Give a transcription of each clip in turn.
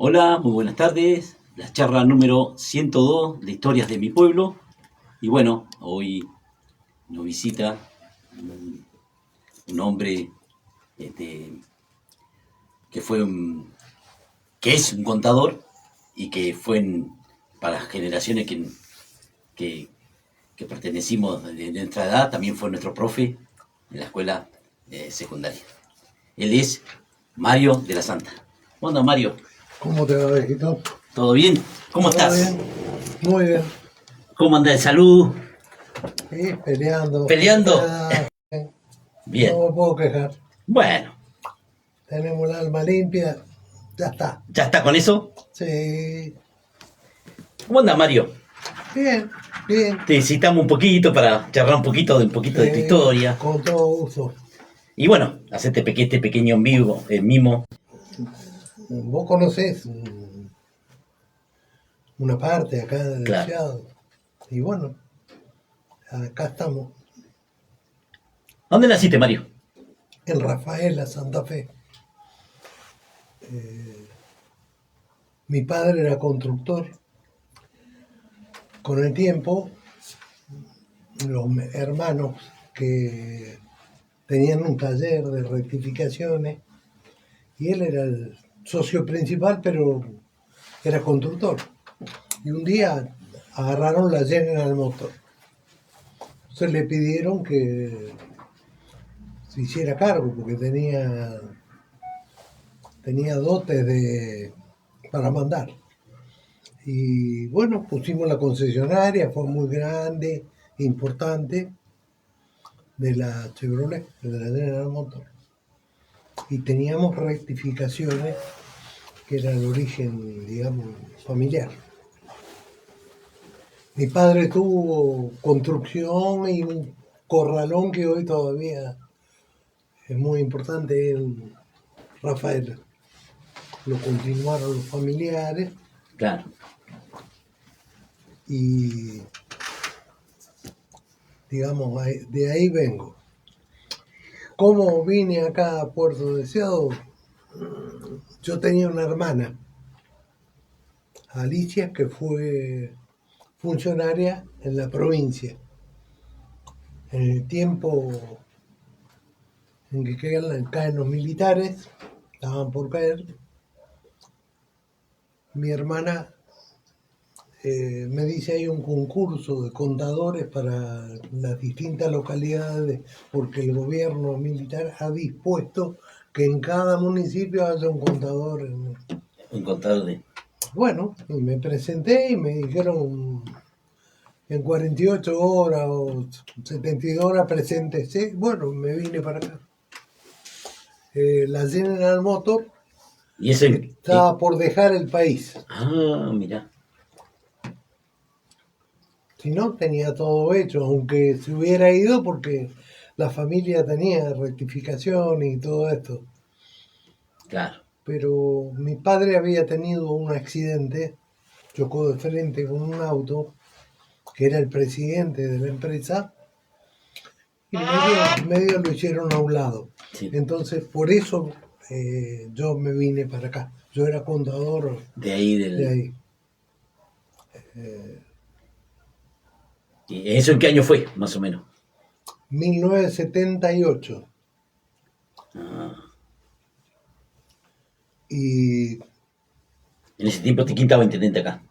Hola, muy buenas tardes. La charla número 102 de historias de mi pueblo. Y bueno, hoy nos visita un hombre este, que fue que es un contador y que fue para las generaciones que, que pertenecimos de nuestra edad, también fue nuestro profe en la escuela secundaria. Él es Mario de la Santa. ¿Cómo anda, Mario? ¿Cómo te va, viejito? ¿Todo bien? ¿Cómo ¿Todo estás? bien? Muy bien. ¿Cómo anda de salud? Sí, peleando. ¿Peleando? Ah, Bien. no me puedo quejar. Bueno, Tenemos el alma limpia. Ya está. ¿ya está con eso? Sí. ¿Cómo anda, Mario? Bien, bien. Te necesitamos un poquito para charlar un poquito de tu Sí, historia. con todo gusto. Y bueno, hacerte este pequeño en vivo, mimo. Vos conocés una parte acá del Claro. Deseado. Y bueno, acá estamos. ¿Dónde naciste, Mario? En Rafaela, Santa Fe. Mi padre era constructor. Con el tiempo, los hermanos que tenían un taller de rectificaciones y él era el socio principal, pero era constructor. Y un día agarraron la General Motors. Entonces le pidieron que se hiciera cargo porque tenía dotes para mandar. Y bueno, pusimos la concesionaria, fue muy grande, importante, de la Chevrolet, de la General Motors. Y teníamos rectificaciones que era el origen, digamos, familiar. Mi padre tuvo construcción y un corralón que hoy todavía es muy importante en Rafael. Lo continuaron los familiares Claro. y, digamos, de ahí vengo. ¿Cómo vine acá a Puerto Deseado? Yo tenía una hermana, Alicia, que fue funcionaria en la provincia. En el tiempo en que caen los militares, estaban por caer, mi hermana me dice hay un concurso de contadores para las distintas localidades porque el gobierno militar ha dispuesto que en cada municipio haya un contador. Un contador de... Bueno, y me presenté y me dijeron en 48 horas o 72 horas preséntese. Bueno, me vine para acá. La General Motors Y eso... estaba por dejar el país. Mira. Si no, tenía todo hecho, aunque se hubiera ido porque la familia tenía rectificación y todo esto. Claro. Pero mi padre había tenido un accidente, chocó de frente con un auto, que era el presidente de la empresa, y medio lo hicieron a un lado. Sí. Entonces, por eso yo me vine para acá. Yo era contador De ahí de del... ahí. ¿Y eso en qué año fue, más o menos? 1978. Ah, Y en ese tiempo Tiquín estaba intendente acá.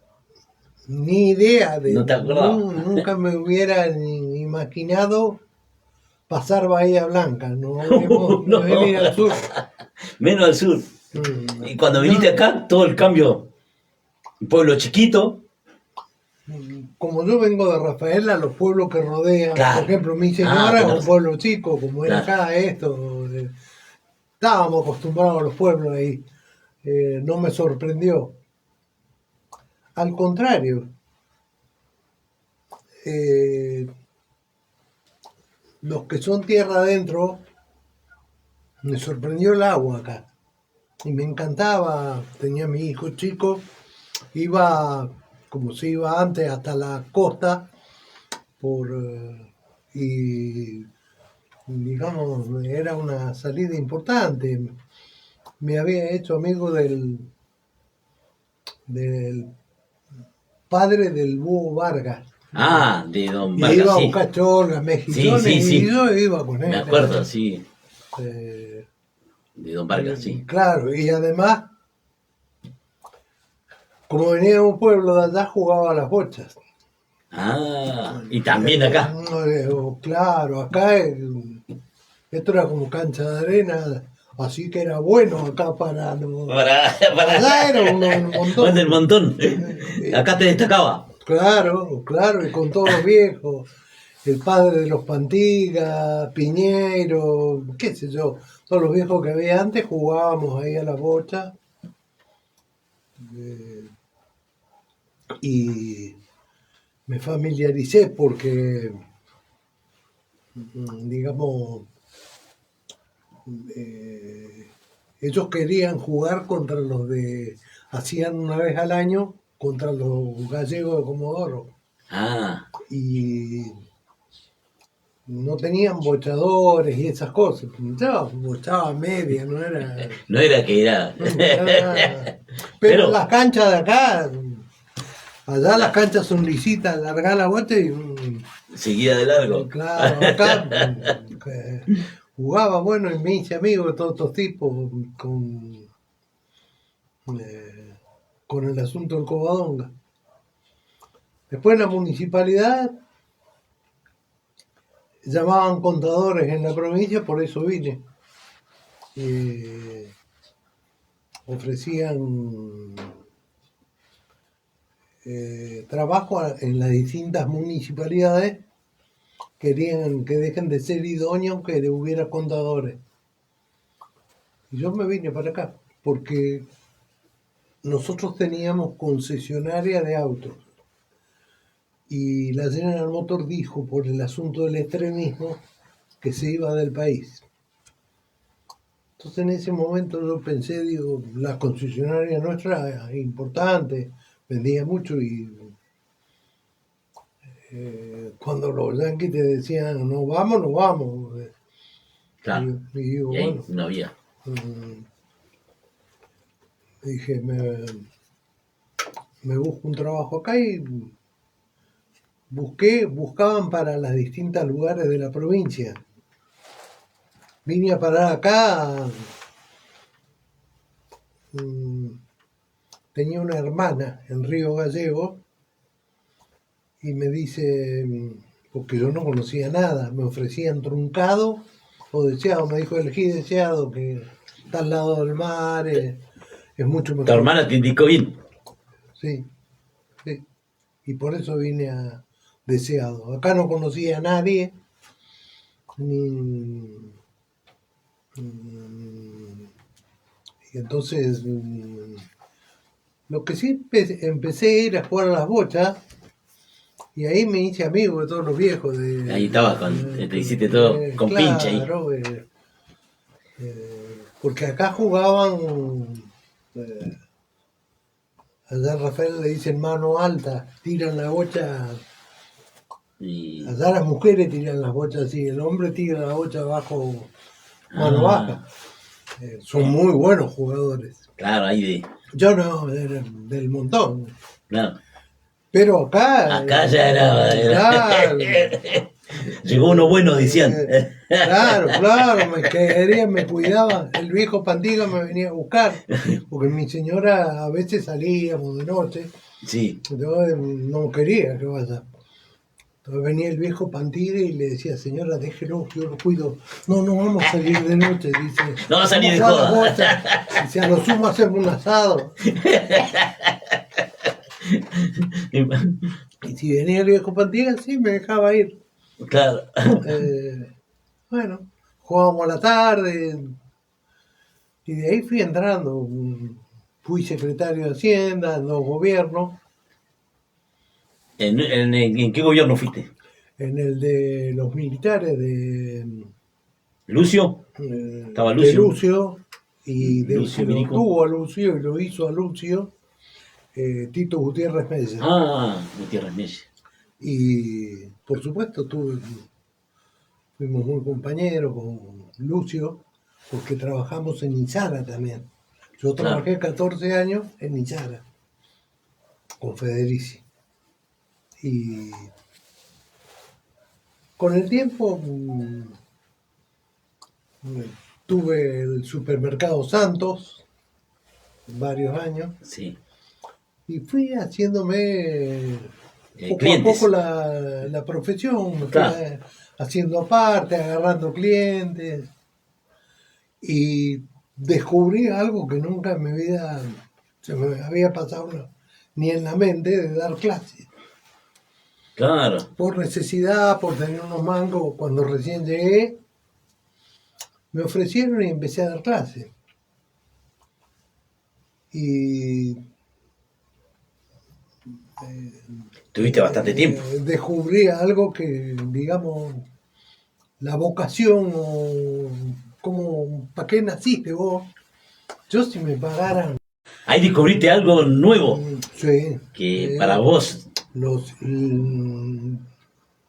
ni idea ¿No te acordabas? nunca me hubiera ni imaginado pasar Bahía Blanca, no No, habremos venir al sur. menos al sur. Y cuando viniste No, acá, todo el cambio, un pueblo chiquito. como yo vengo de Rafaela, los pueblos que rodean, por Claro. ejemplo, mi Ah, señora es tenés un razón. pueblo chico, como era Claro. acá esto, estábamos acostumbrados a los pueblos ahí, no me sorprendió. Al contrario, eh, los que son tierra adentro, me sorprendió el agua acá. Y me encantaba, tenía mi hijo chico, iba como se iba antes hasta la costa y digamos era una salida importante. Me había hecho amigo del padre del Búho Vargas. Ah, de Don Y Vargas, iba a sí. buscar cholgas, Sí, mejillones, sí, y sí. yo iba con él. Me acuerdo, sí. Eh, De Don Vargas, sí. claro, y además, como venía de un pueblo de allá, jugaba a las bochas. Ah, y también acá. Claro, acá esto era como cancha de arena, así que era bueno acá para los... Allá era un Bueno, el montón. montón. Acá te destacaba. Claro, claro, y con todos los viejos, el padre de los Pantigas, Piñeiro, qué sé yo, todos los viejos que había antes jugábamos ahí a la bocha y me familiaricé porque, digamos, eh, ellos querían jugar contra los de, hacían una vez al año contra los gallegos de Comodoro Ah, y no tenían bochadores y esas cosas. Yo bochaba media, no era... no era que era. Pero Pero, las canchas de acá, allá las canchas son lisitas, largar la bocha y... seguía de largo. claro, acá jugaba, bueno, y me hice amigo de todos estos tipos eh, con el asunto del Covadonga. Después en la municipalidad llamaban contadores en la provincia, por eso vine. Ofrecían trabajo en las distintas municipalidades, querían que dejen de ser idóneos que hubiera contadores. Y yo me vine para acá, porque nosotros teníamos concesionaria de autos. Y la General Motors dijo, por el asunto del extremismo, que se iba del país. Entonces en ese momento yo pensé, digo, la concesionaria nuestra es importante, vendía mucho y cuando los yanquis te decían, no vamos, no vamos. Claro. Y digo, Y ahí bueno, no había. dije, me busco un trabajo acá y buscaban para las distintas lugares de la provincia. Vine a parar acá, tenía una hermana en Río Gallego y me dice, porque yo no conocía nada, me ofrecían truncado o deseado, me dijo elegí deseado, que está al lado del mar, es mucho Tu mejor. hermana te indicó bien. Sí, sí. Y por eso vine a deseado. Acá no conocía a nadie, ni, y entonces lo que sí empecé a ir a jugar a las bochas y ahí me hice amigo de todos los viejos. Ahí estaba, te hiciste todo con pinche ahí. Claro, porque acá jugaban, allá a Rafael le dicen mano alta, tiran la bocha, Y, allá las mujeres tiran las bochas así, el hombre tira la bocha abajo, mano baja. Son muy buenos jugadores. claro, ahí de. Yo no, del montón. Claro. Pero acá. Acá ya era. Claro. Llegó uno bueno, decían. Claro, me quería, me cuidaba. El viejo Pandiga me venía a buscar, porque mi señora a veces salíamos de noche. Sí. Yo no quería que vaya. Entonces venía el viejo Pandiga y le decía, señora, déjelo, yo lo cuido. No, no vamos a salir de noche, dice. No va a salir de vamos a joda. jugar a las bochas. Dice, a lo sumo hacemos un asado. Y si venía el viejo Pantiga, sí, me dejaba ir. Claro. Bueno, jugábamos a la tarde y de ahí fui entrando. Fui secretario de Hacienda en los gobiernos, ¿En qué gobierno fuiste? en el de los militares de, ¿Lucio? Estaba de Lucio. Lucio y del Lucio que lo Milico. tuvo a Lucio y lo hizo a Lucio, Tito Gutiérrez Mella. Ah, Gutiérrez Mella. Y por supuesto fuimos muy compañeros con Lucio, porque trabajamos en Izara también. Yo trabajé 14 años en Izara. con Federici. Y con el tiempo tuve el supermercado Santos varios años Sí. y fui haciéndome poco a Clientes. poco la profesión, me fui Claro. haciendo aparte, agarrando clientes y descubrí algo que nunca en mi vida se me había pasado ni en la mente de dar clases. Claro. Por necesidad, por tener unos mangos, cuando recién llegué, me ofrecieron y empecé a dar clases. Y Tuviste bastante tiempo. descubrí algo que, digamos, la vocación o como, ¿para qué naciste vos? Yo si me pagaran, Ahí descubriste algo nuevo sí, que para vos los,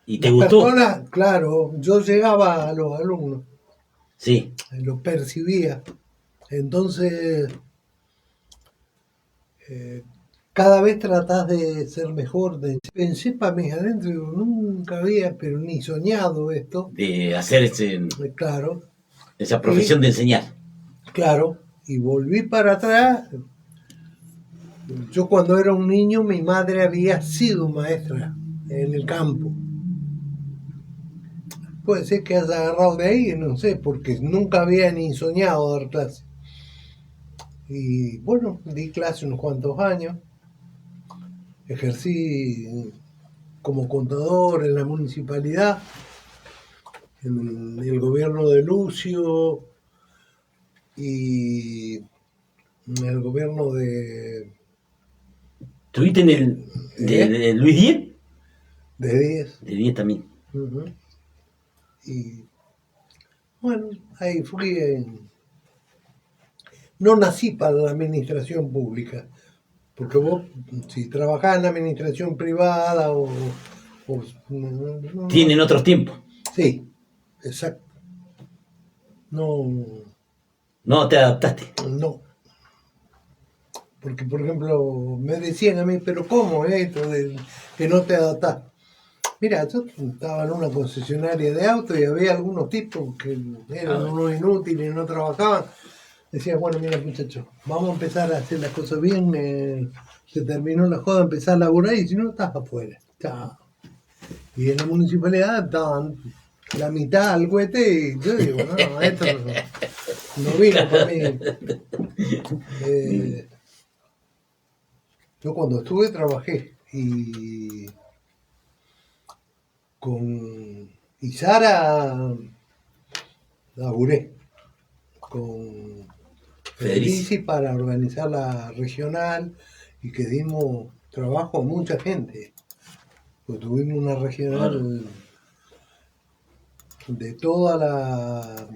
y te las gustó. personas, claro, yo llegaba a los alumnos, Sí. los percibía. Entonces, cada vez tratás de ser mejor. Pensé para mí adentro, digo, nunca había, pero ni soñado esto. De hacer Claro, esa y profesión de enseñar. claro, y volví para atrás. Yo cuando era un niño, mi madre había sido maestra en el campo. Puede ser que haya agarrado de ahí, no sé, porque nunca había ni soñado dar clase. Y bueno, di clase unos cuantos años, ejercí como contador en la municipalidad, en el gobierno de Lucio y en el gobierno ¿Estuviste en el de Luis Diez? de 10. De 10 también. Uh-huh. Y bueno, ahí fui. No nací para la administración pública, porque vos, si trabajás en la administración privada o Tienen otros tiempos. sí, exacto. No, No te adaptaste. no. Porque, por ejemplo, me decían a mí, pero ¿cómo es esto de que no te adaptás? Mira, yo estaba en una concesionaria de autos y había algunos tipos que eran unos inútiles y no trabajaban. Decía, bueno, mira muchachos, vamos a empezar a hacer las cosas bien, se terminó la joda, empezar a laburar y si no, estás afuera. Chao. Y en la municipalidad estaban la mitad al cohete y yo digo, no, esto no vino para mí. Yo cuando estuve trabajé y con Isara laburé con Federici para organizar la regional y que dimos trabajo a mucha gente. Pues tuvimos una regional de toda la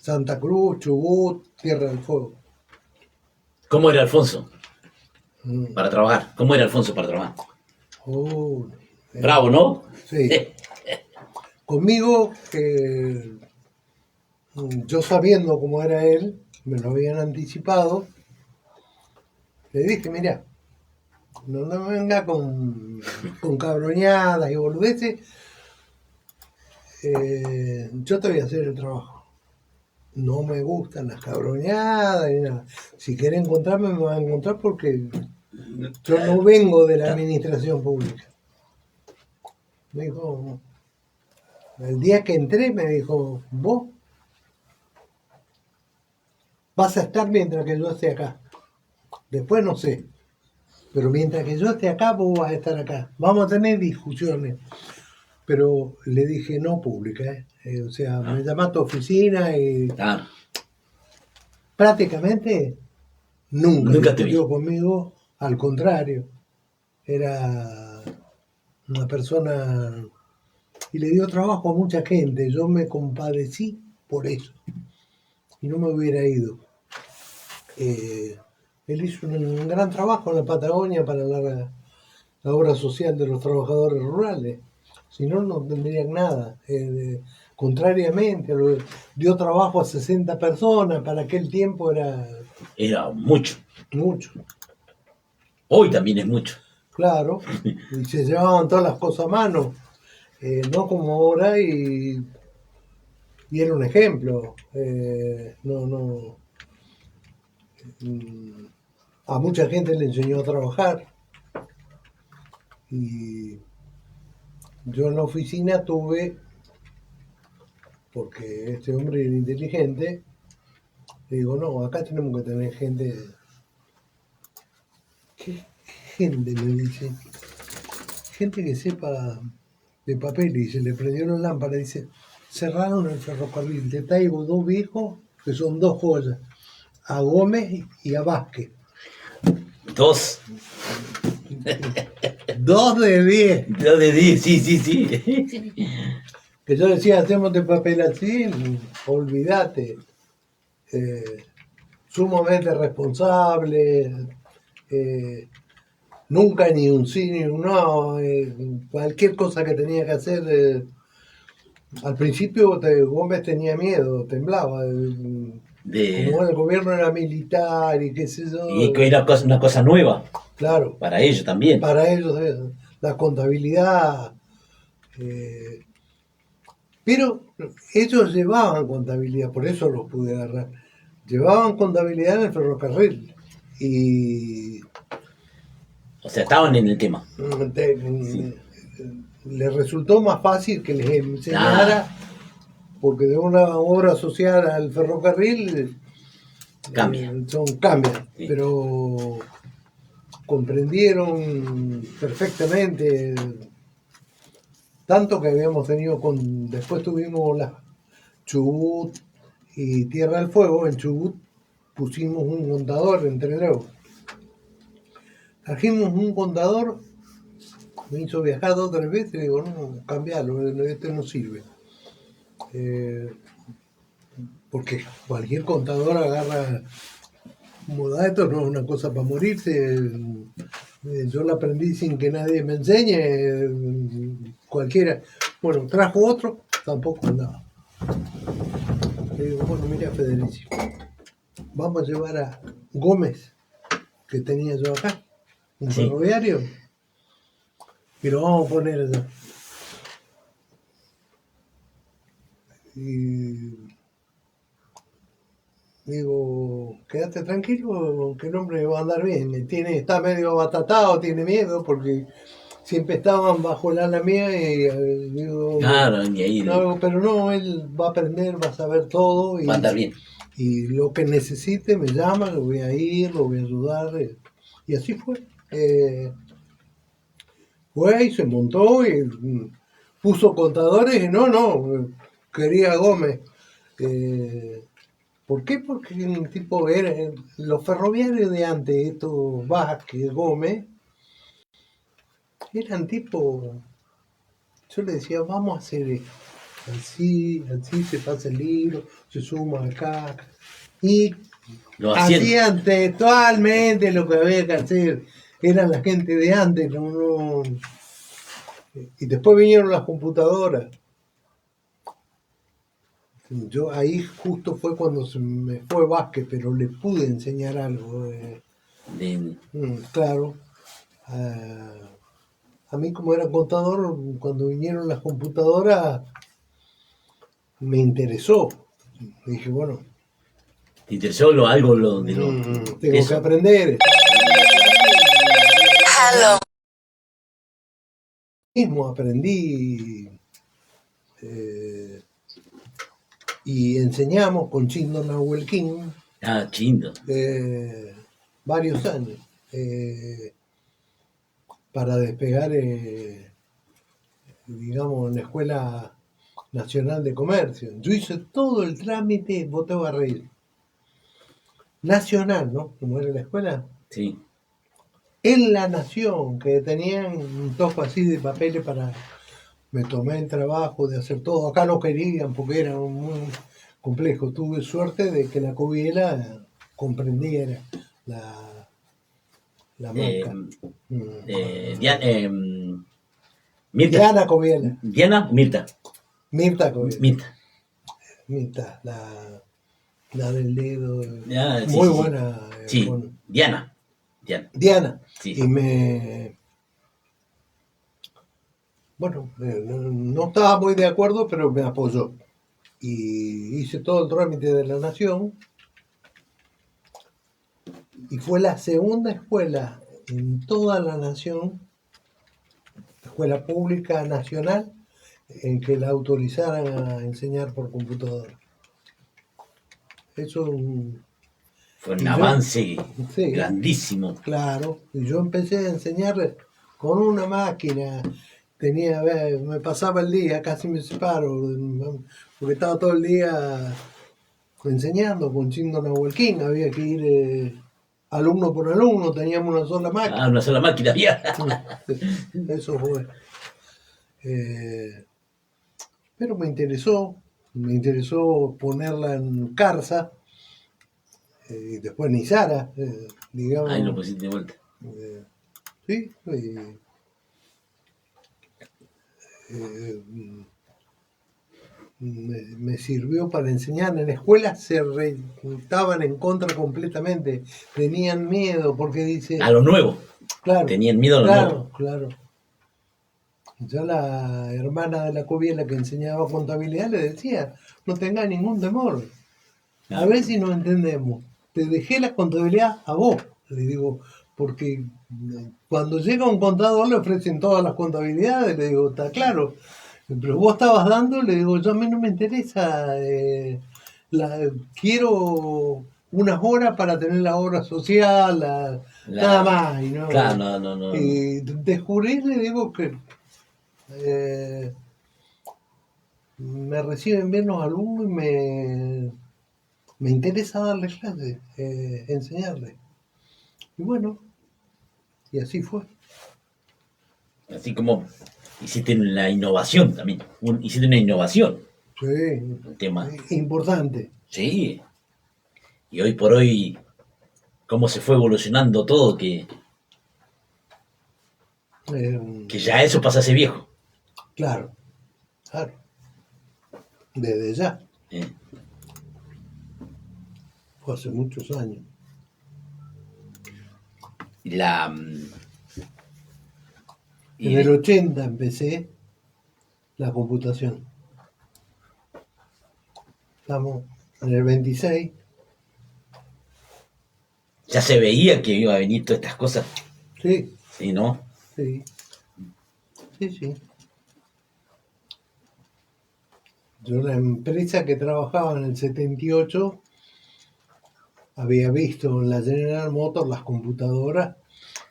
Santa Cruz, Chubut, Tierra del Fuego. ¿Cómo era Alfonso para trabajar? ¿Cómo era Alfonso para trabajar? Bravo, ¿no? Sí. Conmigo, yo sabiendo cómo era él, me lo habían anticipado, le dije, mira, no me venga con cabroñadas y boludeces, yo te voy a hacer el trabajo. No me gustan las cabroñadas ni nada. Si quiere encontrarme, me va a encontrar porque yo no vengo de la administración pública. Me dijo, el día que entré me dijo, vos vas a estar mientras que yo esté acá. Después no sé. Pero mientras que yo esté acá, vos vas a estar acá. Vamos a tener discusiones. Pero le dije no pública. O sea, me llamó a tu oficina y prácticamente nunca discutió conmigo. Al contrario, era una persona y le dio trabajo a mucha gente. Yo me compadecí por eso y no me hubiera ido. Él hizo un gran trabajo en la Patagonia para la obra social de los trabajadores rurales. Si no, no tendrían nada. Contrariamente, dio trabajo a 60 personas, para aquel tiempo era... Era mucho. Mucho. Hoy también es mucho. claro, y se llevaban todas las cosas a mano, no como ahora, y era un ejemplo. No, no, mm, a mucha gente le enseñó a trabajar, y yo en la oficina tuve, porque este hombre era inteligente, le digo, no, acá tenemos que tener gente. ¿Qué gente? Me dice. Gente que sepa de papel, y se le prendió la lámpara. Dice, cerraron el ferrocarril. Te traigo dos viejos que son dos joyas. A Gómez y a Vázquez. Dos. 2 de 10. Dos de 10, sí, sí, sí. Que yo decía, hacemos de papel así, olvídate. Sumamente responsable. Nunca ni un sí ni un no. Cualquier cosa que tenía que hacer. Al principio Gómez tenía miedo, temblaba. Como el gobierno era militar y qué sé yo. Y que era una cosa nueva. Claro. Para ellos también. Para ellos, la contabilidad. Pero ellos llevaban contabilidad, por eso los pude agarrar. Llevaban contabilidad en el ferrocarril. Y O sea, estaban en el tema. Sí. Les resultó más fácil que les enseñara, porque de una obra social al ferrocarril cambian, sí. Pero comprendieron perfectamente, tanto que habíamos tenido después tuvimos la Chubut y Tierra del Fuego. En Chubut pusimos un contador entre luego. Trajimos un contador, me hizo viajar 2 o 3 veces, y digo, no, cambialo, este no sirve. Porque cualquier contador agarra datos, no es una cosa para morirse. Yo la aprendí sin que nadie me enseñe, cualquiera. Bueno, trajo otro, tampoco andaba. Le digo, bueno, mira, Federici, vamos a llevar a Gómez, que tenía yo acá, un ferroviario, y lo vamos a poner allá. Y digo, quédate tranquilo, que el hombre va a andar bien. Está medio batatado, tiene miedo, porque siempre estaban bajo la ala mía y digo, claro, y ahí no, pero no, él va a aprender, va a saber todo. Va a andar bien. Y lo que necesite me llama, lo voy a ir, lo voy a ayudar. Y así fue. Fue y se montó y puso contadores y no, quería Gómez. ¿Por qué? Porque un tipo era, los ferroviarios de antes, estos Vázquez, Gómez, eran tipo, yo le decía, vamos a hacer esto, así se pasa el libro, se suma acá, y lo hacían textualmente lo que había que hacer, eran la gente de antes, no. Y después vinieron las computadoras. Yo ahí justo fue cuando se me fue Vázquez, pero le pude enseñar algo. Claro. A mí, como era contador, cuando vinieron las computadoras, me interesó. Dije, bueno. ¿Te interesó algo tengo que aprender. Hello. Mismo aprendí. Y enseñamos con Chindo Nahuel King. Chindo. Varios años. Para despegar, digamos, en la Escuela Nacional de Comercio. Yo hice todo el trámite, vos te vas a reír. Nacional, ¿no? Como era la escuela. Sí. En La Nación, que tenían un topo así de papeles para... Me tomé el trabajo de hacer todo. Acá no querían porque era muy complejo. Tuve suerte de que la Coviela comprendiera la marca. Mirta. Diana Coviela. ¿Diana o Mirta? Mirta Coviela. Mirta. La del dedo. Muy muy buena. Sí, Diana. Diana. Sí. Y me bueno, no estaba muy de acuerdo, pero me apoyó. Y hice todo el trámite de la nación. Y fue la segunda escuela en toda la nación, escuela pública nacional, en que la autorizaran a enseñar por computadora. Eso, Fue un y yo, avance sí, grandísimo. claro, y yo empecé a enseñar con una máquina, me pasaba el día, casi me separo, porque estaba todo el día enseñando con Chindo Nahuelquín, había que ir alumno por alumno, teníamos una sola máquina. Ah, una sola máquina había. Eso fue. Eh, pero me interesó ponerla en Carsa, y después Nizara, Ahí lo digamos. pusiste de vuelta. Sí, eh, me sirvió para enseñar. En la escuela estaban en contra completamente, tenían miedo porque dice, A lo nuevo. claro, Tenían miedo a lo nuevo. claro. Yo la hermana de la cubiela que enseñaba contabilidad le decía, no tenga ningún temor, a ver si nos entendemos. Te dejé la contabilidad a vos, le digo, porque cuando llega un contador le ofrecen todas las contabilidades, le digo, está claro, pero vos estabas dando, le digo, yo a mí no me interesa, quiero unas horas para tener la obra social, nada más, y no, Claro, no. y descubrí, le digo que me reciben bien los alumnos y me interesa darles clases, enseñarles. Y bueno, y así fue. Así como hiciste la innovación también. Hiciste una innovación. Sí, El tema. importante. Sí. Y hoy por hoy, cómo se fue evolucionando todo, que ya eso pasa a ser viejo. Claro, desde ya, ¿Eh? fue hace muchos años. Y la. En el 80 empecé la computación. Estamos en el 26. Ya se veía que iba a venir todas estas cosas. Sí, Sí, ¿no? sí. Yo la empresa que trabajaba en el 78 había visto en la General Motors las computadoras,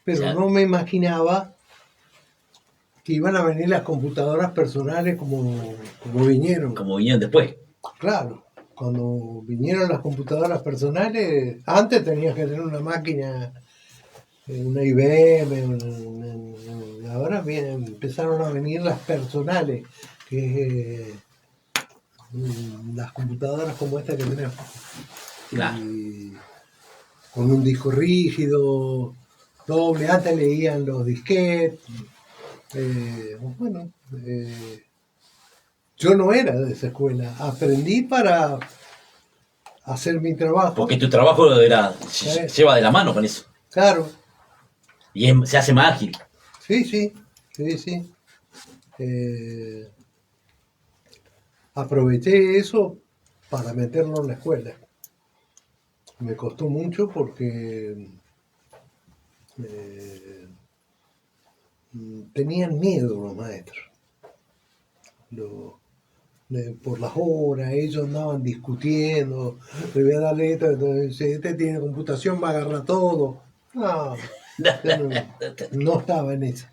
pero Ya. no me imaginaba que iban a venir las computadoras personales como vinieron. Como vinieron después. Claro, cuando vinieron las computadoras personales, antes tenías que tener una máquina, una IBM, ahora empezaron a venir las personales, que las computadoras como esta que tenemos. Claro. Y con un disco rígido, doble, antes leían los disquetes. Bueno, yo no era de esa escuela, aprendí para hacer mi trabajo. Porque tu trabajo lleva de la mano con eso. Claro. Y se hace más ágil. Sí. Aproveché eso para meterlo en la escuela. Me costó mucho porque tenían miedo los maestros. Por las horas, ellos andaban discutiendo, le voy a dar letra, entonces, este tiene computación, va a agarrar todo. No, no estaba en eso.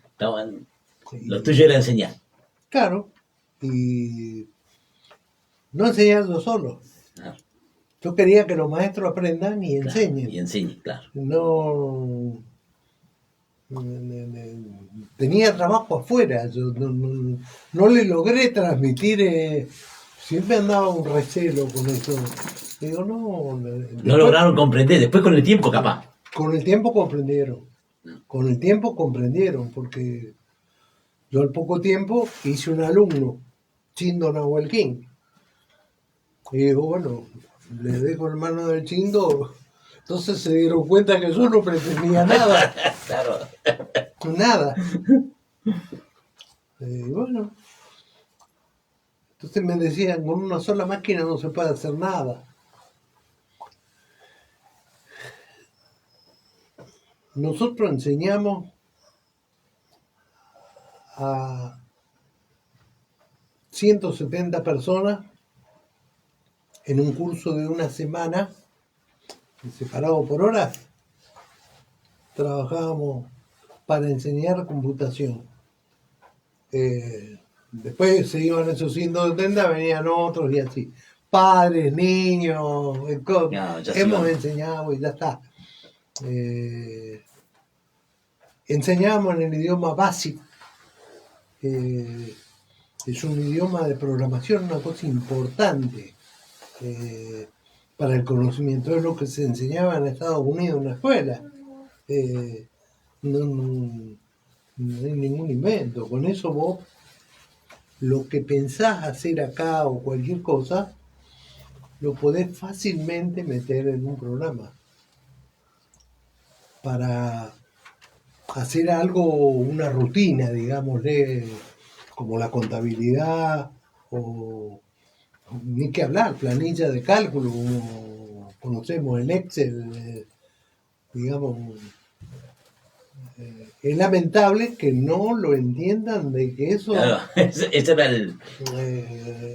Lo tuyo era enseñar. Claro, y no enseñar yo solo. Claro. Yo quería que los maestros aprendan y enseñen. Claro, y enseñen, claro. No tenía trabajo afuera, yo no le logré transmitir, siempre andaba un recelo con eso. Digo, no. No lograron comprender, después con el tiempo capaz. Con el tiempo comprendieron, porque yo al poco tiempo hice un alumno, Chindo Nahuelquín. Y digo, bueno, le dejo en mano del Chindo. Entonces se dieron cuenta que yo no pretendía nada. Claro. Nada. Bueno, entonces me decían, con una sola máquina no se puede hacer nada. Nosotros enseñamos a 170 personas en un curso de una semana, separado por horas. Trabajábamos para enseñar computación. Después se iban esos 170, venían otros y así. Padres, niños, hemos enseñado y ya está. Enseñamos en el idioma básico. Es un idioma de programación, una cosa importante para el conocimiento. Es lo que se enseñaba en Estados Unidos en la escuela. No hay ningún invento. Con eso vos, lo que pensás hacer acá o cualquier cosa, lo podés fácilmente meter en un programa. Para hacer algo, una rutina, digámosle, como la contabilidad o ni que hablar, planilla de cálculo, como conocemos el Excel, digamos, es lamentable que no lo entiendan de que eso, claro, ese era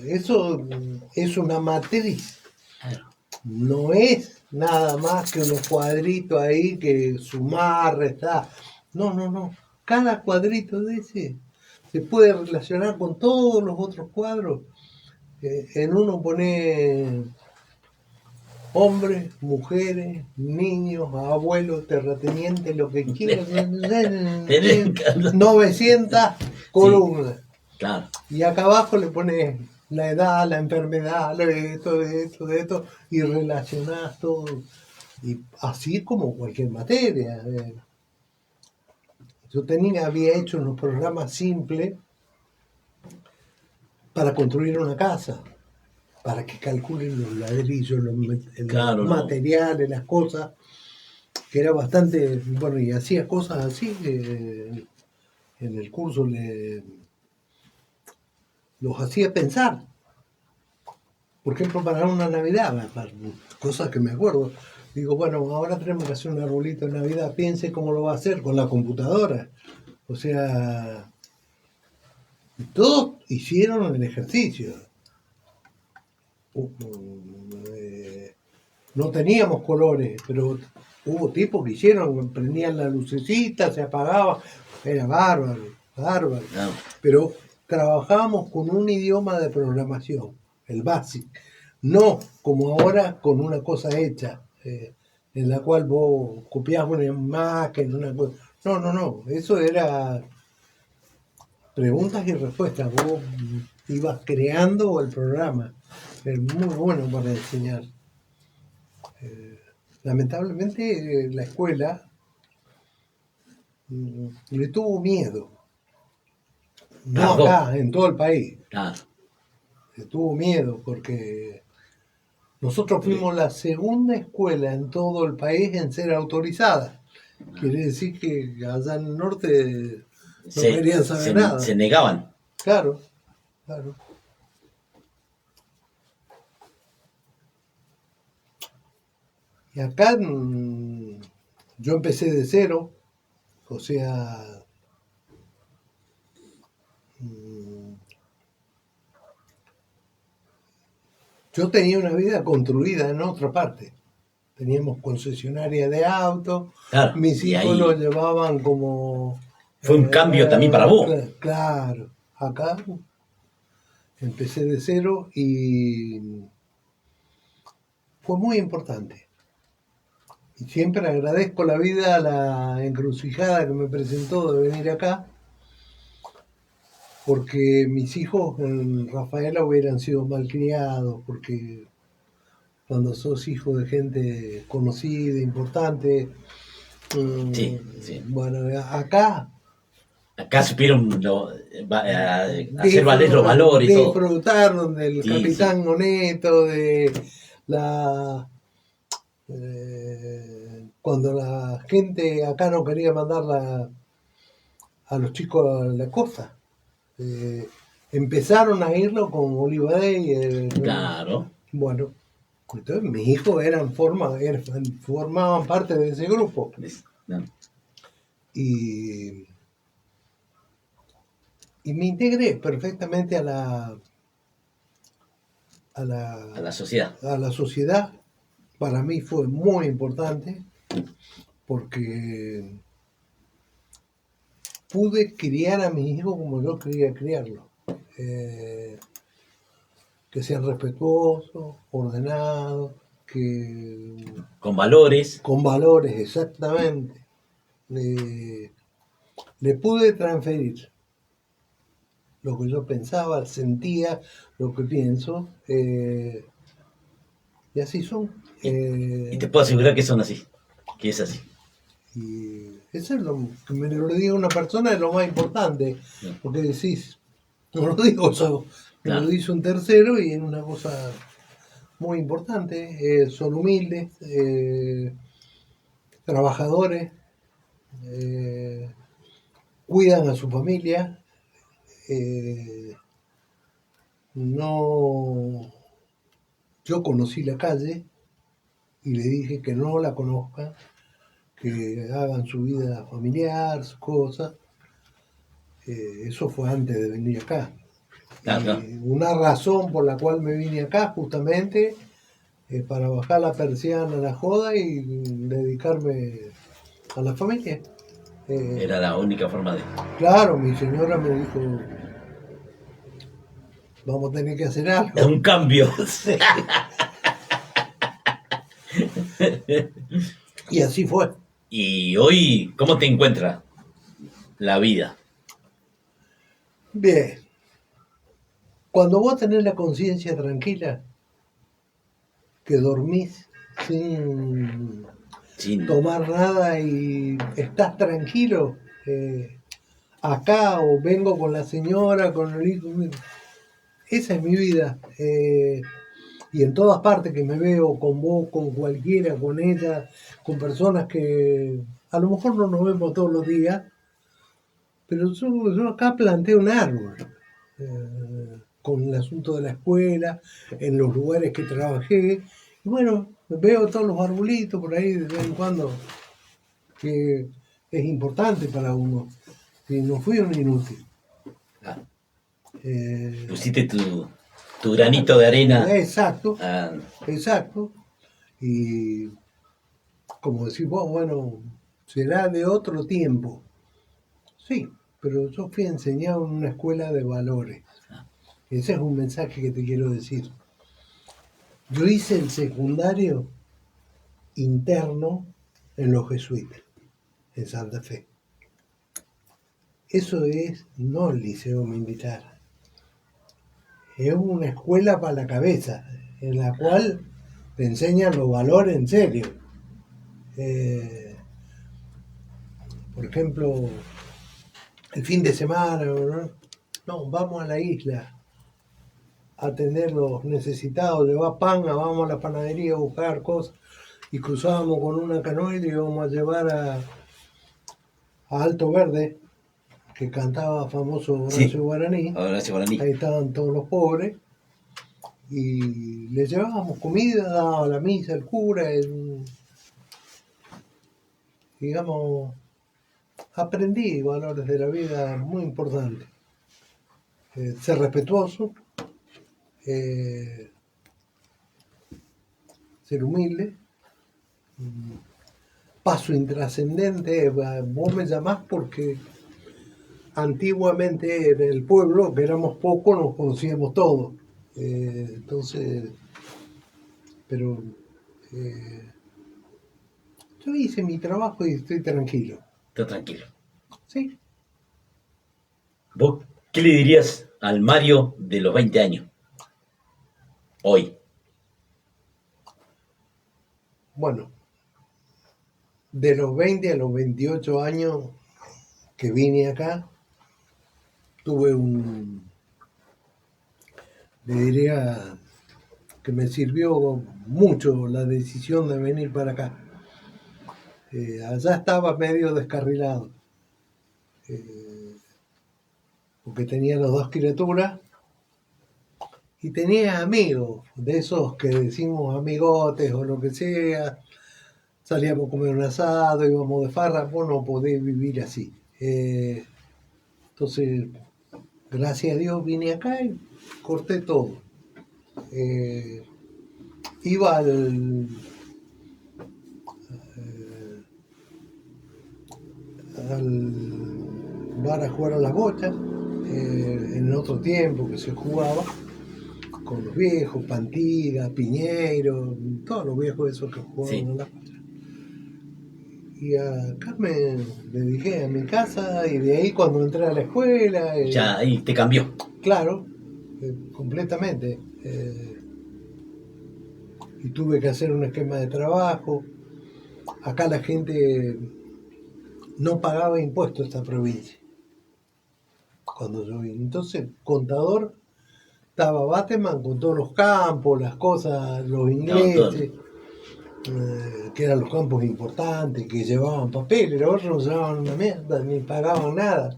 eso es una matriz, claro. no es nada más que unos cuadritos ahí que sumar, restar, no, cada cuadrito de ese se puede relacionar con todos los otros cuadros. En uno pone hombres, mujeres, niños, abuelos, terratenientes, lo que quieran. 900 columnas. Sí, claro. Y acá abajo le pones la edad, la enfermedad, esto, y relacionás todo. Y así como cualquier materia. Yo había hecho unos programas simples para construir una casa, para que calculen los ladrillos, los Claro, materiales, las cosas, que era bastante, bueno, y hacía cosas así, en el curso los hacía pensar. Por ejemplo, para una Navidad, cosas que me acuerdo. Digo, bueno, ahora tenemos que hacer un arbolito de Navidad, piense cómo lo va a hacer con la computadora. O sea, todos hicieron el ejercicio. No teníamos colores, pero hubo tipos que hicieron, prendían la lucecita, se apagaba, era bárbaro. No. Pero trabajábamos con un idioma de programación, el BASIC, no como ahora con una cosa hecha, en la cual vos copiás una imagen, una cosa. No, eso era preguntas y respuestas, vos ibas creando el programa, es muy bueno para enseñar. Lamentablemente la escuela le tuvo miedo, no acá, en todo el país. Claro. Le tuvo miedo porque nosotros fuimos la segunda escuela en todo el país en ser autorizada. Quiere decir que allá en el norte no querían saber nada. Se negaban. Claro. Y acá yo empecé de cero, o sea, yo tenía una vida construida en otra parte. Teníamos concesionaria de autos, claro, mis hijos ahí lo llevaban como... Fue un cambio también para vos. Claro, acá empecé de cero y fue muy importante. Y siempre agradezco la vida, la encrucijada que me presentó de venir acá, porque mis hijos en Rafaela hubieran sido malcriados, porque cuando sos hijo de gente conocida, importante, sí. bueno, acá supieron hacer valer los valores y todo. Disfrutaron del capitán Moneto, de la... cuando la gente acá no quería mandar a los chicos a la costa. Empezaron a irlo con Olivaday. Claro. Bueno, entonces mis hijos formaban parte de ese grupo. No. Y me integré perfectamente a la A la sociedad. a la sociedad. Para mí fue muy importante porque pude criar a mis hijos como yo quería criarlos. Que sean respetuosos, ordenados, Con valores. con valores, exactamente. Le pude transferir lo que yo pensaba, sentía, lo que pienso, y así son. Y te puedo asegurar que son así, que es así. Y eso es lo que me lo diga una persona, es lo más importante, porque decís, no lo digo yo, me Claro. lo dice un tercero y es una cosa muy importante. Son humildes, trabajadores, cuidan a su familia, no. Yo conocí la calle y le dije que no la conozcan, que hagan su vida familiar, sus cosas. Eso fue antes de venir acá. Claro. Y una razón por la cual me vine acá justamente es para bajar la persiana a la joda y dedicarme a la familia. Era la única forma de... Claro, mi señora me dijo, vamos a tener que hacer algo. Un cambio. Y así fue. Y hoy, ¿cómo te encuentra la vida? Bien. Cuando vos tenés la conciencia tranquila, que dormís sin tomar nada y estás tranquilo, acá o vengo con la señora, con el hijo, esa es mi vida. Y en todas partes que me veo con vos, con cualquiera, con ella, con personas que a lo mejor no nos vemos todos los días, pero yo acá planteo un árbol. Con el asunto de la escuela, en los lugares que trabajé. Y bueno, veo todos los arbolitos por ahí de vez en cuando, que es importante para uno. Y no fui un inútil. Ah, Eh, pusiste tu granito de arena. Exacto, Ah, exacto. Y como decís vos, bueno, será de otro tiempo. Sí, pero yo fui enseñado en una escuela de valores. Ese es un mensaje que te quiero decir. Yo hice el secundario interno en los jesuitas, en Santa Fe. Eso es no el liceo militar. Es una escuela para la cabeza, en la cual te enseñan los valores en serio. Por ejemplo, el fin de semana, no, vamos a la isla a atender los necesitados, llevar pan, vamos a la panadería a buscar cosas, y cruzábamos con una canoa y le íbamos a llevar a Alto Verde, que cantaba famoso Horacio sí. Guaraní. Horacio Guaraní. Ahí estaban todos los pobres. Y les llevábamos comida, daba la misa, el cura, digamos, aprendí valores de la vida muy importantes. Ser respetuoso, ser humilde, paso intrascendente. Vos me llamás porque antiguamente en el pueblo, que éramos pocos, nos conocíamos todos. Entonces, pero yo hice mi trabajo y estoy tranquilo. Está tranquilo. Sí. ¿Vos qué le dirías al Mario de los 20 años? Hoy. Bueno, de los 20 a los 28 años que vine acá, tuve le diría que me sirvió mucho la decisión de venir para acá. Allá estaba medio descarrilado. porque tenía las dos criaturas, y tenía amigos, de esos que decimos amigotes o lo que sea, salíamos a comer un asado, íbamos de farra, vos no podés vivir así. Entonces, gracias a Dios vine acá y corté todo. Iba al bar a jugar a las bochas, en otro tiempo que se jugaba, con los viejos, Pantida, Piñeiro, todos los viejos esos que jugaban Sí. en las bochas. Y acá me dediqué a mi casa y de ahí cuando entré a la escuela, Ya ahí te cambió. claro, completamente. Y tuve que hacer un esquema de trabajo. Acá la gente no pagaba impuestos a esta provincia cuando yo vine. Entonces, contador estaba Bateman con todos los campos, las cosas, los No, todo. ingleses, que eran los campos importantes, que llevaban papeles, los otros no llevaban una mierda, ni pagaban nada.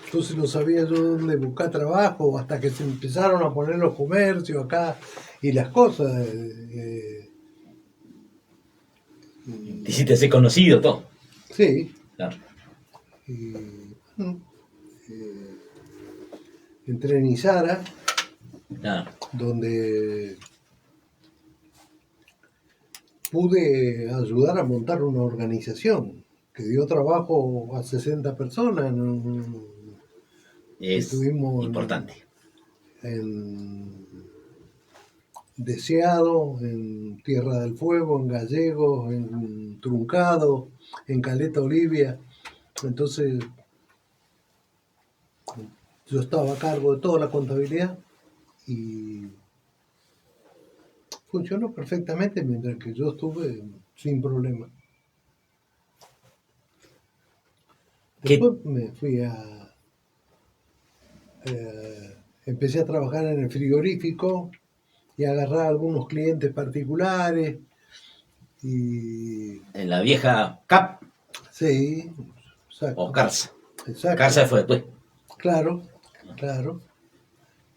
Entonces no sabía yo dónde buscar trabajo, hasta que se empezaron a poner los comercios acá y las cosas. Te hiciste ser conocido, todo. Sí, Claro. y bueno, entré en Izara, Claro. donde pude ayudar a montar una organización que dio trabajo a 60 personas. Es Estuvimos importante. en Deseado, en Tierra del Fuego, en Gallegos, en Truncado, en Caleta Olivia. Entonces yo estaba a cargo de toda la contabilidad y funcionó perfectamente mientras que yo estuve sin problema. ¿Qué? Después me fui empecé a trabajar en el frigorífico y agarrar algunos clientes particulares y En la vieja CAP sí, o exacto, Carza. exacto, Carza fue después. claro, claro.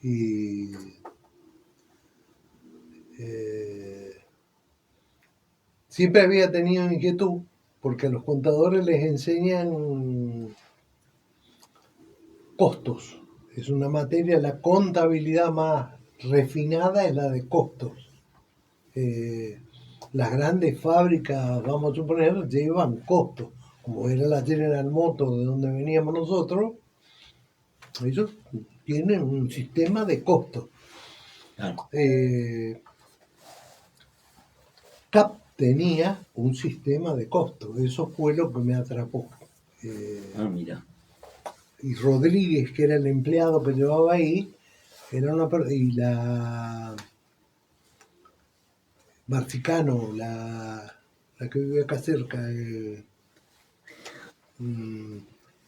Y eh, siempre había tenido inquietud porque a los contadores les enseñan costos. Es una materia, la contabilidad más refinada es la de costos. Las grandes fábricas, vamos a suponer, llevan costos, como era la General Motors de donde veníamos nosotros, ellos tienen un sistema de costos. Claro. CAP tenía un sistema de costos, eso fue lo que me atrapó. Mira. Y Rodríguez, que era el empleado que llevaba ahí, era y la Marcicano, la que vive acá cerca,